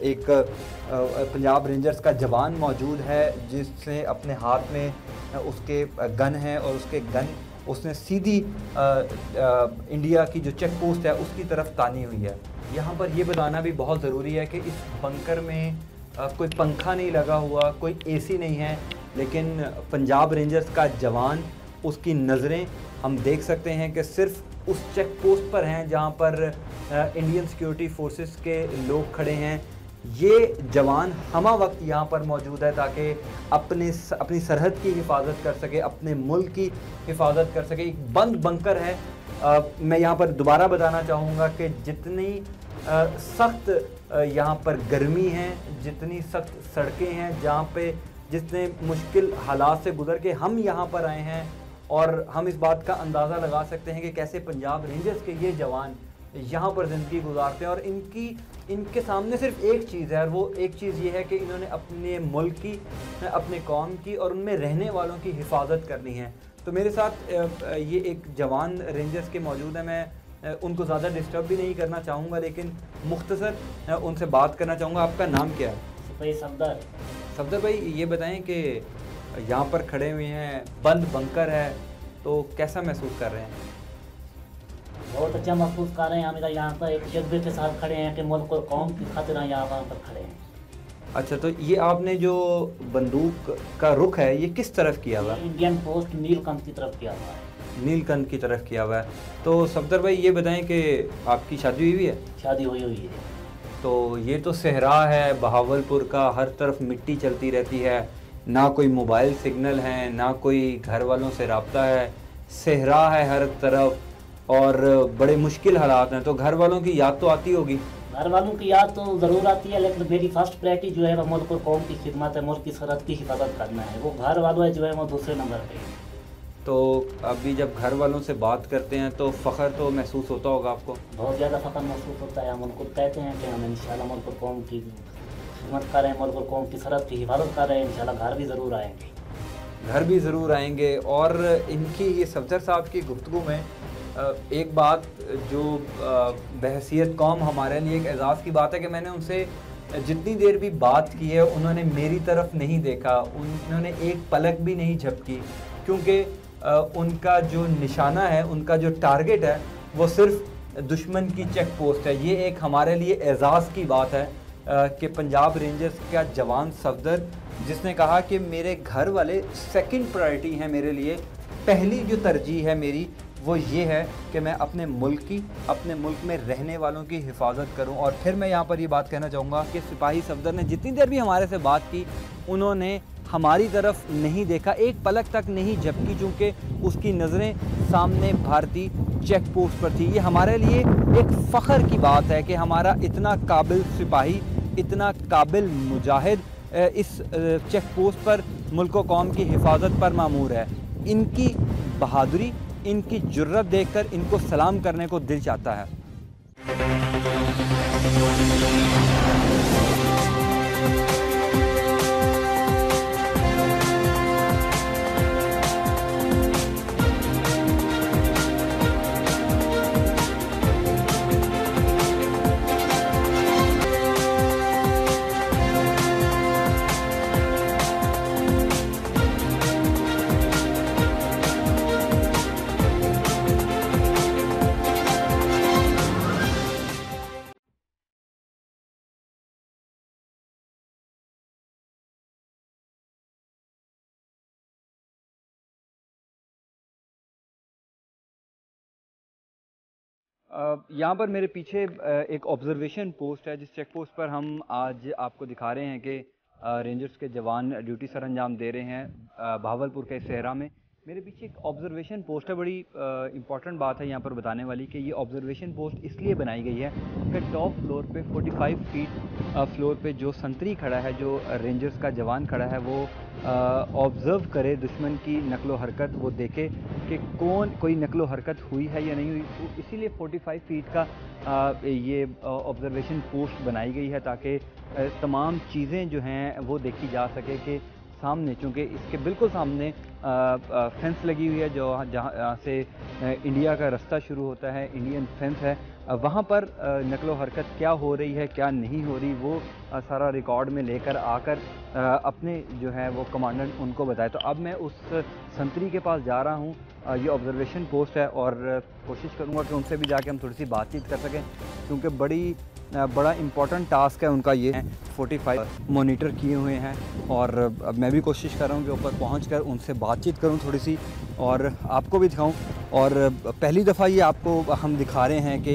एक पंजाब रेंजर्स का जवान मौजूद है जिससे अपने हाथ में उसके गन है और उसके गन उसने सीधी इंडिया की जो चेक पोस्ट है उसकी तरफ तानी हुई है। यहाँ पर ये बताना भी बहुत ज़रूरी है कि इस बंकर में कोई पंखा नहीं लगा हुआ, कोई एसी नहीं है, लेकिन पंजाब रेंजर्स का जवान, उसकी नज़रें हम देख सकते हैं कि सिर्फ उस चेक पोस्ट पर हैं जहाँ पर इंडियन सिक्योरिटी फोर्सेस के लोग खड़े हैं। ये जवान हमा वक्त यहाँ पर मौजूद है ताकि अपनी सरहद की हिफाजत कर सके, अपने मुल्क की हिफाजत कर सके। एक बंद बंकर है। मैं यहाँ पर दोबारा बताना चाहूँगा कि जितनी सख्त यहाँ पर गर्मी है, जितनी सख्त सड़कें हैं, जहाँ पे जितने मुश्किल हालात से गुजर के हम यहाँ पर आए हैं, और हम इस बात का अंदाज़ा लगा सकते हैं कि कैसे पंजाब रेंजर्स के ये जवान यहाँ पर ज़िंदगी गुजारते हैं और इनके सामने सिर्फ एक चीज़ है और वो एक चीज़ ये है कि इन्होंने अपने मुल्क की, अपने कौम की और उनमें रहने वालों की हिफाजत करनी है। तो मेरे साथ ये एक जवान रेंजर्स के मौजूद हैं। मैं उनको ज़्यादा डिस्टर्ब भी नहीं करना चाहूँगा, लेकिन मुख्तसर उनसे बात करना चाहूँगा। आपका नाम क्या है? भाई सफदर। सफदर भाई, ये बताएं कि यहाँ पर खड़े हुए हैं, बंद बंकर है, तो कैसा महसूस कर रहे हैं? बहुत अच्छा महसूस कर रहे हैं। हम यहाँ पर एक जज्बे के साथ खड़े हैं कि मुल्क और कौम की खातिर यहाँ पर खड़े हैं। अच्छा, तो ये आपने जो बंदूक का रुख है ये किस तरफ किया हुआ है? इंडियन पोस्ट नीलकंठ की तरफ किया हुआ है। नीलकंठ की तरफ किया हुआ है। तो सफदर भाई, ये बताएं कि आपकी शादी हुई है? शादी हुई है। तो ये तो सहरा है बहावलपुर का, हर तरफ मिट्टी चलती रहती है, ना कोई मोबाइल सिग्नल है, ना कोई घर वालों से रब्ता है, सहरा है हर तरफ और बड़े मुश्किल हालात हैं। तो घर वालों की याद तो आती होगी? घर वालों की याद तो ज़रूर आती है, लेकिन मेरी फर्स्ट प्रायोरिटी जो है वो मुल्क और कौम की खिदमत है, मुल्क की सरहद की हिफाजत करना है। वो घर वालों जो है वो दूसरे नंबर पे। तो अभी जब घर वालों से बात करते हैं तो फ़ख्र तो महसूस होता होगा आपको? बहुत ज़्यादा फ़ख्र महसूस होता है। हम उनको कहते हैं कि हम इंशाल्लाह मुल्क और कौम की खिदमत कर रहे हैं, मुल्क और कौम की सरहद की हिफाजत कर रहे हैं। इंशाल्लाह घर भी ज़रूर आएंगे। घर भी ज़रूर आएंगे। और इनकी ये सफदर साहब की गुफ्तगू में एक बात जो बहसीयत कौम हमारे लिए एक एजाज़ की बात है कि मैंने उनसे जितनी देर भी बात की है उन्होंने मेरी तरफ नहीं देखा, उन्होंने एक पलक भी नहीं झपकी, क्योंकि उनका जो निशाना है, उनका जो टारगेट है वो सिर्फ दुश्मन की चेक पोस्ट है। ये एक हमारे लिए एजाज़ की बात है कि पंजाब रेंजर्स का जवान सफदर, जिसने कहा कि मेरे घर वाले सेकंड प्रायोरिटी हैं मेरे लिए, पहली जो तरजीह है मेरी वो ये है कि मैं अपने मुल्क की, अपने मुल्क में रहने वालों की हिफाजत करूं। और फिर मैं यहाँ पर ये बात कहना चाहूँगा कि सिपाही सफदर ने जितनी देर भी हमारे से बात की, उन्होंने हमारी तरफ नहीं देखा, एक पलक तक नहीं झपकी, चूँकि उसकी नज़रें सामने भारतीय चेक पोस्ट पर थी। ये हमारे लिए एक फ़ख्र की बात है कि हमारा इतना काबिल सिपाही, इतना काबिल मुजाहिद इस चेक पोस्ट पर मुल्क व कौम की हिफाजत पर मामूर है। इनकी बहादुरी, इनकी जुर्रत देखकर इनको सलाम करने को दिल चाहता है। यहाँ पर मेरे पीछे एक ऑब्जर्वेशन पोस्ट है, जिस चेक पोस्ट पर हम आज आपको दिखा रहे हैं कि रेंजर्स के जवान ड्यूटी सर अंजाम दे रहे हैं बहावलपुर के सहरा में। मेरे पीछे एक ऑब्जर्वेशन पोस्ट है, बड़ी इंपॉर्टेंट बात है यहाँ पर बताने वाली कि ये ऑब्जर्वेशन पोस्ट इसलिए बनाई गई है कि टॉप फ्लोर पे 45 फीट फ्लोर पे जो संतरी खड़ा है, जो रेंजर्स का जवान खड़ा है, वो ऑब्ज़र्व करे दुश्मन की नकलो हरकत, वो देखे कि कोई नकलो हरकत हुई है या नहीं हुई। तो इसीलिए 45 फीट का ये ऑब्ज़र्वेशन पोस्ट बनाई गई है, ताकि तमाम चीज़ें जो हैं वो देखी जा सके कि सामने, चूँकि इसके बिल्कुल सामने फेंस लगी हुई है, जो जहाँ से इंडिया का रास्ता शुरू होता है, इंडियन फेंस है, वहाँ पर नकलो हरकत क्या हो रही है, क्या नहीं हो रही, वो सारा रिकॉर्ड में लेकर आकर अपने जो है वो कमांडेंट उनको बताए। तो अब मैं उस संतरी के पास जा रहा हूँ, ये ऑब्जर्वेशन पोस्ट है, और कोशिश करूँगा कि उनसे भी जाके हम थोड़ी सी बातचीत कर सकें, क्योंकि बड़ा इम्पॉर्टेंट टास्क है उनका। ये 45 मॉनिटर किए हुए हैं, और अब मैं भी कोशिश कर रहा हूँ कि ऊपर पहुँचकर उनसे बातचीत करूँ थोड़ी सी, और आपको भी दिखाऊं। और पहली दफ़ा ये आपको हम दिखा रहे हैं कि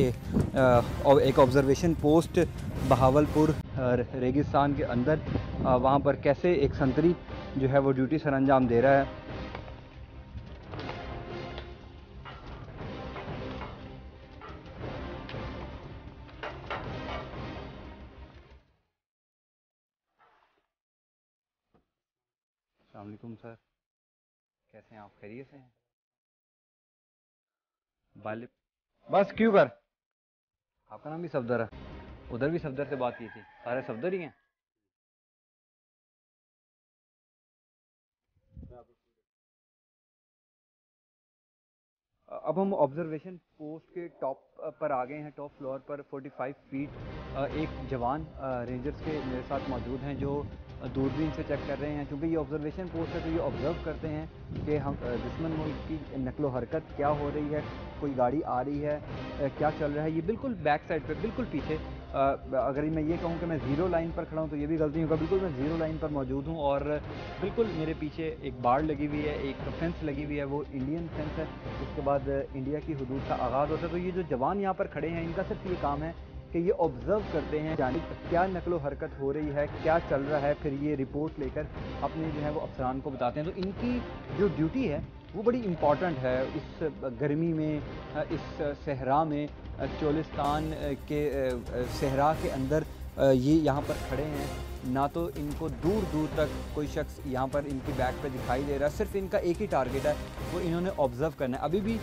एक ऑब्ज़र्वेशन पोस्ट बहावलपुर रेगिस्तान के अंदर, वहाँ पर कैसे एक संतरी जो है वो ड्यूटी सर अंजाम दे रहा है। अस्सलाम वालेकुम सर, कैसे हैं आप? खैरियत से हैं? बस क्यों कर आपका नाम भी सफदर है? उधर भी सफदर से बात की थी, सारे सफदर ही हैं? अब हम ऑब्जर्वेशन पोस्ट के टॉप पर आ गए हैं, टॉप फ्लोर पर 45 फीट एक जवान रेंजर्स के मेरे साथ मौजूद हैं जो दूरबीन से चेक कर रहे हैं। क्योंकि ये ऑब्जर्वेशन पोस्ट है तो ये ऑब्ज़र्व करते हैं कि हम दुश्मन मुल्क की नकलो हरकत क्या हो रही है, कोई गाड़ी आ रही है, क्या चल रहा है। ये बिल्कुल बैक साइड पे, बिल्कुल पीछे। अगर मैं ये कहूँ कि मैं ज़ीरो लाइन पर खड़ा हूँ तो ये भी गलती होगा। बिल्कुल मैं ज़ीरो लाइन पर मौजूद हूँ और बिल्कुल मेरे पीछे एक बाड़ लगी हुई है, एक फेंस लगी हुई है, वो इंडियन फेंस है। उसके बाद इंडिया की हदूद का आगाज़ होता है। तो ये जो जवान यहाँ पर खड़े हैं इनका सिर्फ ये काम है कि ये ऑब्ज़र्व करते हैं जानिब क्या नकलो हरकत हो रही है, क्या चल रहा है, फिर ये रिपोर्ट लेकर अपने जो है वो अफसरान को बताते हैं। तो इनकी जो ड्यूटी है वो बड़ी इम्पॉर्टेंट है इस गर्मी में, इस सहरा में, चोलिस्तान के सहरा के अंदर ये यहाँ पर खड़े हैं। ना तो इनको दूर दूर तक कोई शख्स यहाँ पर इनकी बैक पे दिखाई दे रहा है, सिर्फ इनका एक ही टारगेट है, वो इन्होंने ऑब्ज़र्व करना है। अभी भी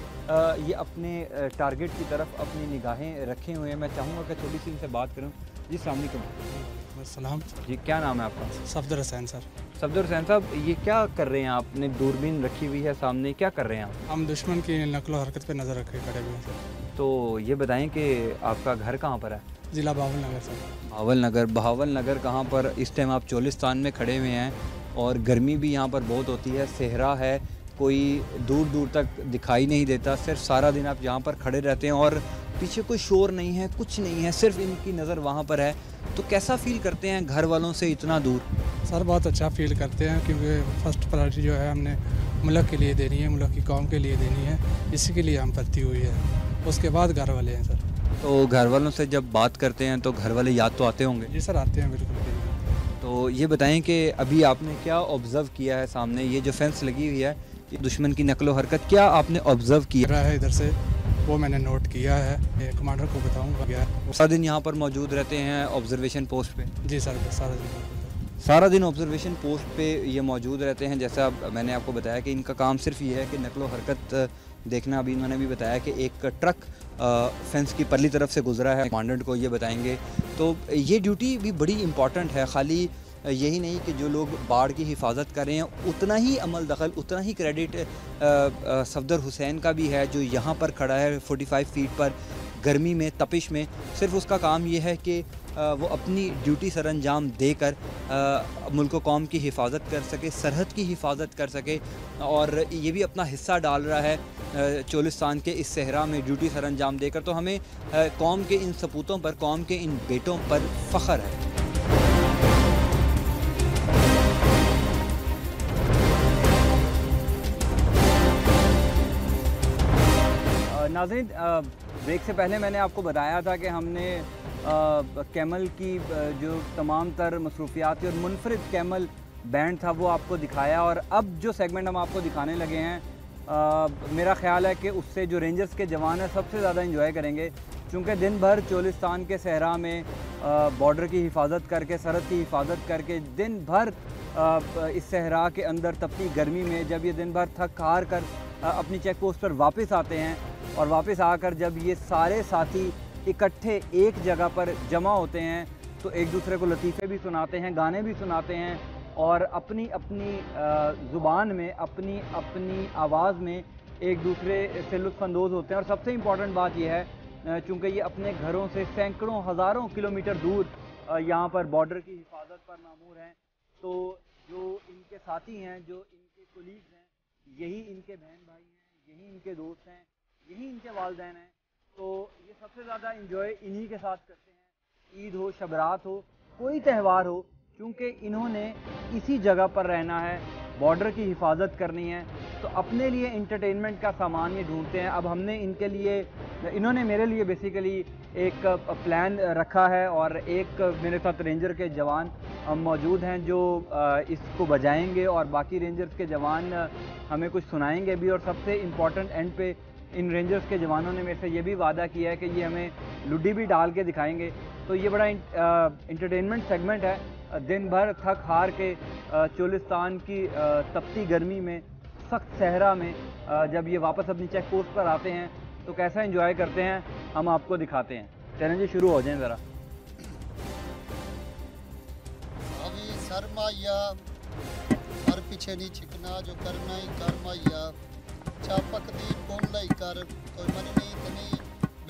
ये अपने टारगेट की तरफ अपनी निगाहें रखे हुए हैं। मैं चाहूँगा कि थोड़ी सी इनसे बात करूँ। जी अस्सलाम वालेकुम। सलाम जी, क्या नाम है आपका? सफदर हुसैन सर। सफदर हुसैन साहब, ये क्या कर रहे हैं? आपने दूरबीन रखी हुई है सामने, क्या कर रहे हैं आप? हम दुश्मन की नकलो हरकत पे नज़र रखे खड़े हुए हैं सर। तो ये बताएं कि आपका घर कहाँ पर है? ज़िला बावल नगर सर। बहावल नगर कहाँ पर? इस टाइम आप चोलिस्तान में खड़े हुए हैं और गर्मी भी यहाँ पर बहुत होती है, सहरा है, कोई दूर दूर तक दिखाई नहीं देता। सिर्फ सारा दिन आप यहाँ पर खड़े रहते हैं और पीछे कोई शोर नहीं है, कुछ नहीं है, सिर्फ इनकी नज़र वहाँ पर है। तो कैसा फील करते हैं घर वालों से इतना दूर? सर बहुत अच्छा फील करते हैं क्योंकि फ़र्स्ट प्रायोरिटी जो है हमने मुल्क के लिए देनी है, मुल्क की कौम के लिए देनी है, इसी के लिए हम भर्ती हुई है। उसके बाद घर वाले हैं सर। तो घर वालों से जब बात करते हैं तो घर वाले याद तो आते होंगे? जी सर, आते हैं बिल्कुल। तो ये बताएं कि अभी आपने क्या ऑब्ज़र्व किया है? सामने ये जो फेंस लगी हुई है, ये दुश्मन की नकलो हरकत क्या आपने ऑब्ज़र्व किया है इधर से? वो मैंने नोट किया है, कमांडर को बताऊँगा। सारा दिन यहाँ पर मौजूद रहते हैं ऑब्जर्वेशन पोस्ट पे? जी सर, सारा दिन ऑब्जर्वेशन पोस्ट पे ये मौजूद रहते हैं। जैसा मैंने आपको बताया कि इनका काम सिर्फ ये है कि नकलो हरकत देखना। अभी इन्होंने भी बताया कि एक ट्रक फेंस की परली तरफ से गुजरा है, कमांडेंट को ये बताएंगे। तो ये ड्यूटी भी बड़ी इम्पॉर्टेंट है। खाली यही नहीं कि जो लोग बाढ़ की हिफाजत कर रहे हैं, उतना ही अमल दखल, उतना ही क्रेडिट सफदर हुसैन का भी है जो यहाँ पर खड़ा है 45 फीट पर गर्मी में, तपिश में। सिर्फ उसका काम ये है कि वो अपनी ड्यूटी सर अंजाम देकर मुल्क व कौम की हिफाजत कर सके, सरहद की हिफाजत कर सके, और ये भी अपना हिस्सा डाल रहा है चोलिस्तान के इस सहरा में ड्यूटी सर अंजाम देकर। तो हमें कौम के इन सपूतों पर, कौम के इन बेटों पर फ़ख्र है। नाज़रीन, ब्रेक से पहले मैंने आपको बताया था कि हमने कैमल की जो तमाम तर मसरूफियाती और मुनफरिद कैमल बैंड था वो आपको दिखाया, और अब जो सेगमेंट हम आपको दिखाने लगे हैं मेरा ख़्याल है कि उससे जो रेंजर्स के जवान हैं सबसे ज़्यादा इंजॉय करेंगे, क्योंकि दिन भर चोलिस्तान के सहरा में बॉर्डर की हिफाजत करके, सरहद की हिफाजत करके, दिन भर इस सहरा के अंदर तपती गर्मी में जब ये दिन भर थक हार कर अपनी चेक पोस्ट पर वापस आते हैं, और वापस आकर जब ये सारे साथी इकट्ठे एक जगह पर जमा होते हैं तो एक दूसरे को लतीफ़े भी सुनाते हैं, गाने भी सुनाते हैं, और अपनी अपनी ज़ुबान में, अपनी अपनी आवाज़ में एक दूसरे से लुत्फ़अंदोज़ होते हैं। और सबसे इम्पॉर्टेंट बात यह है, चूँकि ये अपने घरों से सैकड़ों हज़ारों किलोमीटर दूर यहाँ पर बॉर्डर की हिफाजत पर मामूर हैं, तो जो इनके साथी हैं, जो इनके कोलीग्स हैं, यही इनके बहन भाई हैं, यही इनके दोस्त हैं, यही इनके वालिदैन हैं। तो ये सबसे ज़्यादा इंजॉय इन्हीं के साथ करते हैं। ईद हो, शबरात हो, कोई त्यौहार हो, क्योंकि इन्होंने इसी जगह पर रहना है, बॉर्डर की हिफाजत करनी है, तो अपने लिए इंटरटेनमेंट का सामान ये ढूंढते हैं। अब हमने इनके लिए, इन्होंने मेरे लिए बेसिकली एक प्लान रखा है, और एक मेरे साथ रेंजर के जवान मौजूद हैं जो इसको बजाएंगे, और बाकी रेंजर्स के जवान हमें कुछ सुनाएंगे भी। और सबसे इम्पॉर्टेंट एंड पे इन रेंजर्स के जवानों ने मेरे से ये भी वादा किया है कि ये हमें लुड्डी भी डाल के दिखाएंगे। तो ये बड़ा इंटरटेनमेंट सेगमेंट है। दिन भर थक हार के चोलिस्तान की तपती गर्मी में, सख्त सहरा में जब ये वापस अपनी चेक पोस्ट पर आते हैं तो कैसा एंजॉय करते हैं हम आपको दिखाते हैं। चलें जी, शुरू हो जाएं ज़रा। अभी सरमाया हर पीछे नहीं छिकना, जो करना ही करमाया चापक दी कौन लाई कर, कोई मन नहीं ते नहीं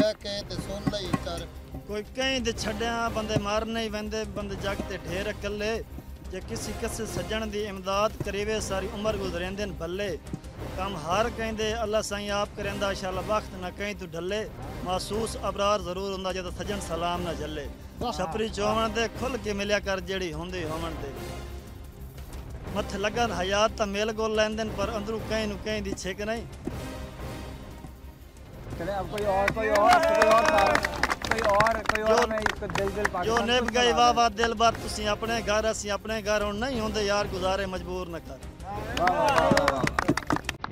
बह के ते सुन लाई कर। कोई कहीं दे छड़िया बंदे मारने ही वंदे, बंदे जग ते ढेर अकले, जे किसी किसे सज्जन दी इमदाद करीवे सारी उम्र गुजरेंदे न भले। काम हर कहंदे अल्लाह साईं आप करेंदा, शाला वक्त ना कहीं तू ढले, महसूस अबरार जरूर हुंदा जद सज्जन सलाम ना झले। छपरी चोवण दे खुल के मिलिया कर जेड़ी हुंदी होवण दे, मथ लगन हयात ता मेल गोल लैंदे पर अंदरू कहीं नु कहीं दी छिक नहीं। चले अब कोई और मैं इसको दिल पाकिस्तान जो नेब गई वाह वाह दिल बात, तुसी अपने घर असी अपने घर हुण नहीं होंदे यार, गुजारे मजबूर न कर।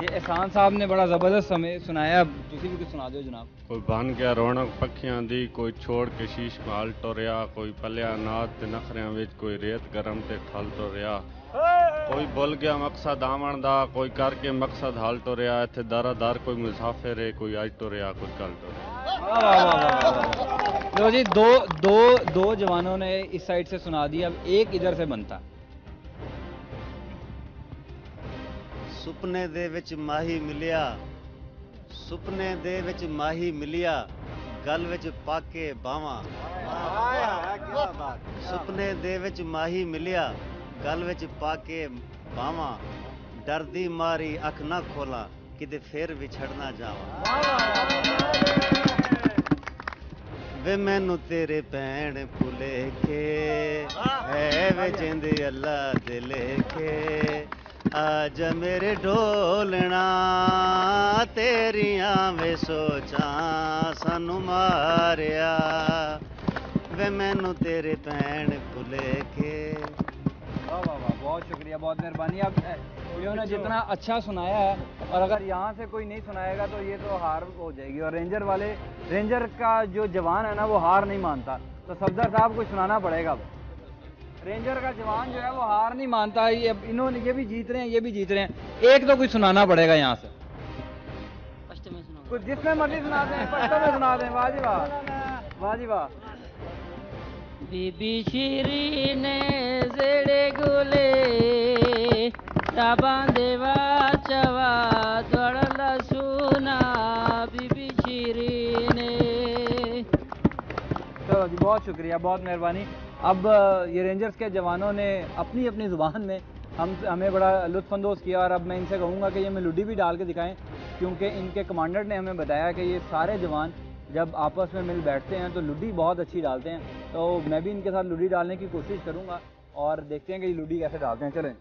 ये एहसान साहब ने बड़ा ज़बरदस्त समय सुनाया, तुसी भी कुछ सुना दो जनाब। कोई बन गया रौनक पखियां दी, कोई छोड़ के शीश माल टुरिया, कोई पलिया नाद ते नखरियां विच, कोई रेत गरम ते ठल टुरिया, कोई भुल गया मकसद आवन दा, कोई करके मकसद हाल टुरिया, इत्थे दर दर कोई मुसाफिर है, कोई अज टुरिया कोई कल टुरिया। लो जी, दो जवानों ने इस साइड से सुना दिया, अब एक इधर से बनता। सुपने दे विच माही मिलिया, सुपने दे विच माही मिलिया, गल विच पाके बावां। सुपने दे विच माही मिलिया, गल विच पाके बावां, डरदी मारी अख ना खोला, किते फिर विछड़ना जावां। वे मैनू तेरे भैन भुलेखे है, वे जिंदे अल्लाह दे लेखे, आज मेरे ढोलना तेरियां वे सोचा सानू मारिया, वे मैनू तेरे भैन भुलेखे। वाह वाह वाह, बहुत शुक्रिया, बहुत मेहरबानी। अब इन्होंने जितना अच्छा सुनाया है, और अगर यहाँ से कोई नहीं सुनाएगा तो ये तो हार हो जाएगी। और रेंजर का जो जवान है ना, वो हार नहीं मानता, तो सफदर साहब को सुनाना पड़ेगा। रेंजर का जवान जो है वो हार नहीं मानता, ये इन्होंने ये भी जीत रहे हैं, ये भी जीत रहे हैं, एक तो कुछ सुनाना पड़ेगा यहाँ से, कुछ जिसमें मर्जी सुना दें, पश्तो में सुना दें। वाह जी वाह, वाह जी वाह। बीबी शीरीन जेड़े गुले बांधेवा चवा दौड़ला सुना, बीबी शीरीन। चलो जी, बहुत शुक्रिया, बहुत मेहरबानी। अब ये रेंजर्स के जवानों ने अपनी अपनी ज़ुबान में हमें बड़ा लुत्फ़अंदोज़ किया, और अब मैं इनसे कहूँगा कि ये मेलोडी भी डाल के दिखाएं, क्योंकि इनके कमांडर ने हमें बताया कि ये सारे जवान जब आपस में मिल बैठते हैं तो लुडी बहुत अच्छी डालते हैं। तो मैं भी इनके साथ लुडी डालने की कोशिश करूँगा और देखते हैं कि ये लुडी कैसे डालते हैं। चलें।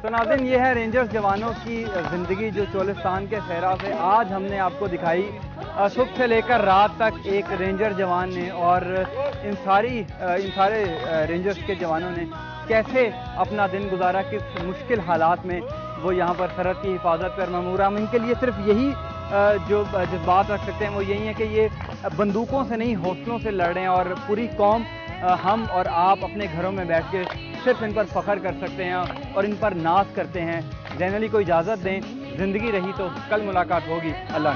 तो नाज़रीन, ये है रेंजर्स जवानों की ज़िंदगी जो चोलिस्तान के सहरा से आज हमने आपको दिखाई। सुबह से लेकर रात तक एक रेंजर जवान ने और इन सारे रेंजर्स के जवानों ने कैसे अपना दिन गुजारा, किस मुश्किल हालात में वो यहाँ पर सरहद की हिफाजत पर ममूर। हम इनके लिए सिर्फ यही जो जज्बात रख सकते हैं वो यही है कि ये बंदूकों से नहीं, हौसलों से लड़ रहे हैं, और पूरी कौम, हम और आप अपने घरों में बैठ के सिर्फ इन पर फ़ख्र कर सकते हैं और इन पर नाज करते हैं। ज़ैन अली को इजाज़त दें, ज़िंदगी रही तो कल मुलाकात होगी। अल्लाह।